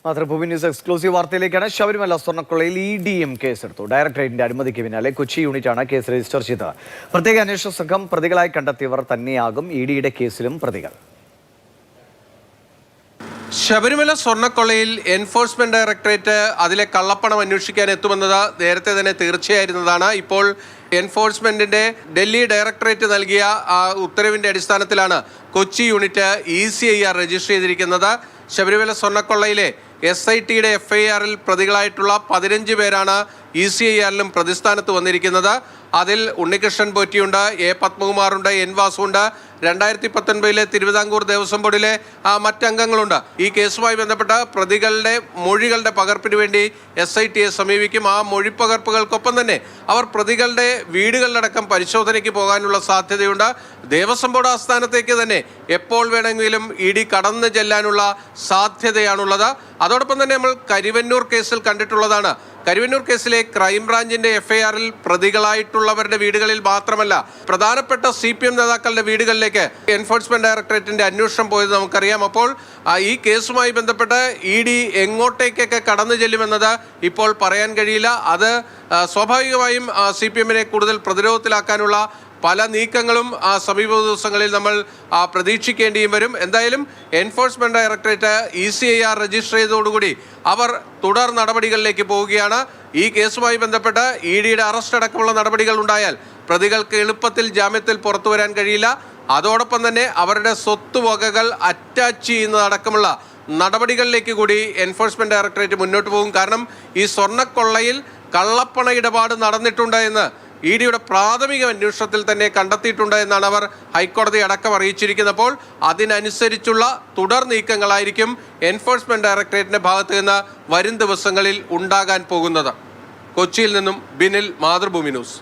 Mathrubhumi news exclusive വാർത്തയിലേക്കാണ്. ശബരിമല സ്വർണ്ണക്കൊള്ളയിൽ ED കേസെടുത്തു. ഡയറക്ടറേറ്റിന്റെ അനുമതിക്ക് പിന്നാലെ കൊച്ചി യൂണിറ്റാണ് കേസ് രജിസ്റ്റർ ചെയ്തത്. പ്രത്യേക അന്വേഷണ സംഘം പ്രതികളായി കണ്ടെത്തിയവർ തന്നെയാകും EDയുടെ കേസിലും പ്രതികൾ. ശബരിമല സ്വർണ്ണക്കൊള്ളയിൽ എൻഫോഴ്സ്മെന്റ് ഡയറക്ടറേറ്റ് അതിലെ കള്ളപ്പണം അന്വേഷിക്കാൻ എത്തുമെന്നത് നേരത്തെ തന്നെ തീർച്ചയായിരുന്നതാണ്. ഇപ്പോൾ എൻഫോഴ്സ്മെന്റിന്റെ ഡൽഹി ഡയറക്ടറേറ്റ് നൽകിയ ഉത്തരവിന്റെ അടിസ്ഥാനത്തിലാണ് കൊച്ചി യൂണിറ്റ് ECIR രജിസ്റ്റർ ചെയ്തിരിക്കുന്നത്. ശബരിമല സ്വർണ്ണക്കൊള്ളയിലെ SITയുടെ FIRൽ പ്രതികളായിട്ടുള്ള 15 പേരാണ് ECIRലും പ്രതിസ്ഥാനത്ത് വന്നിരിക്കുന്നത്. അതിൽ ഉണ്ണികൃഷ്ണൻ പോറ്റിയുണ്ട്, A പത്മകുമാറുണ്ട്, N വാസുണ്ട്, 2019 തിരുവിതാംകൂർ ദേവസ്വം ബോർഡിലെ മറ്റംഗങ്ങളുണ്ട്. ഈ കേസുമായി ബന്ധപ്പെട്ട പ്രതികളുടെ മൊഴികളുടെ പകർപ്പിന് വേണ്ടി SITയെ സമീപിക്കും. ആ മൊഴിപ്പകർപ്പുകൾക്കൊപ്പം തന്നെ അവർ പ്രതികളുടെ വീടുകളിലടക്കം പരിശോധനയ്ക്ക് പോകാനുള്ള സാധ്യതയുണ്ട്. ദേവസ്വം ബോർഡ് ആസ്ഥാനത്തേക്ക് തന്നെ എപ്പോൾ വേണമെങ്കിലും ED കടന്നു ചെല്ലാനുള്ള സാധ്യതയാണുള്ളത്. അതോടൊപ്പം തന്നെ നമ്മൾ കരിവന്നൂർ കേസിൽ കണ്ടിട്ടുള്ളതാണ്. കരിവന്നൂർ കേസിലെ ക്രൈംബ്രാഞ്ചിന്റെ FIRൽ പ്രതികളായിട്ടുള്ളവരുടെ വീടുകളിൽ മാത്രമല്ല, പ്രധാനപ്പെട്ട CPM നേതാക്കളുടെ വീടുകളിലേക്ക് എൻഫോഴ്സ്മെന്റ് ഡയറക്ടറേറ്റിന്റെ അന്വേഷണം പോയത് നമുക്കറിയാം. അപ്പോൾ ഈ കേസുമായി ബന്ധപ്പെട്ട് ED എങ്ങോട്ടേക്കൊക്കെ കടന്നു ചെല്ലുമെന്നത് ഇപ്പോൾ പറയാൻ കഴിയില്ല. അത് സ്വാഭാവികമായും CPMനെ കൂടുതൽ പ്രതിരോധത്തിലാക്കാനുള്ള പല നീക്കങ്ങളും സമീപ ദിവസങ്ങളിൽ നമ്മൾ പ്രതീക്ഷിക്കേണ്ടിയും വരും. എന്തായാലും എൻഫോഴ്സ്മെന്റ് ഡയറക്ടറേറ്റ് ECIR രജിസ്റ്റർ ചെയ്തതോടുകൂടി അവർ തുടർ നടപടികളിലേക്ക് പോവുകയാണ്. ഈ കേസുമായി ബന്ധപ്പെട്ട് EDയുടെ അറസ്റ്റ് അടക്കമുള്ള നടപടികൾ ഉണ്ടായാൽ പ്രതികൾക്ക് എളുപ്പത്തിൽ ജാമ്യത്തിൽ പുറത്തു വരാൻ കഴിയില്ല. അതോടൊപ്പം തന്നെ അവരുടെ സ്വത്തുവകകൾ അറ്റാച്ച് ചെയ്യുന്നതടക്കമുള്ള നടപടികളിലേക്ക് കൂടി എൻഫോഴ്സ്മെന്റ് ഡയറക്ടറേറ്റ് മുന്നോട്ട് പോകും. കാരണം ഈ സ്വർണ്ണക്കൊള്ളയിൽ കള്ളപ്പണ ഇടപാട് നടന്നിട്ടുണ്ട് എന്ന് EDയുടെ പ്രാഥമിക അന്വേഷണത്തിൽ തന്നെ കണ്ടെത്തിയിട്ടുണ്ട് എന്നാണ് അവർ ഹൈക്കോടതി അടക്കം അറിയിച്ചിരിക്കുന്നപ്പോൾ അതിനനുസരിച്ചുള്ള തുടർ നീക്കങ്ങളായിരിക്കും എൻഫോഴ്സ്മെന്റ് ഡയറക്ടറേറ്റിന്റെ ഭാഗത്ത് നിന്ന് വരും ദിവസങ്ങളിൽ ഉണ്ടാകാൻ പോകുന്നത്. കൊച്ചിയിൽ നിന്നും ബിനിൽ, മാതൃഭൂമി ന്യൂസ്.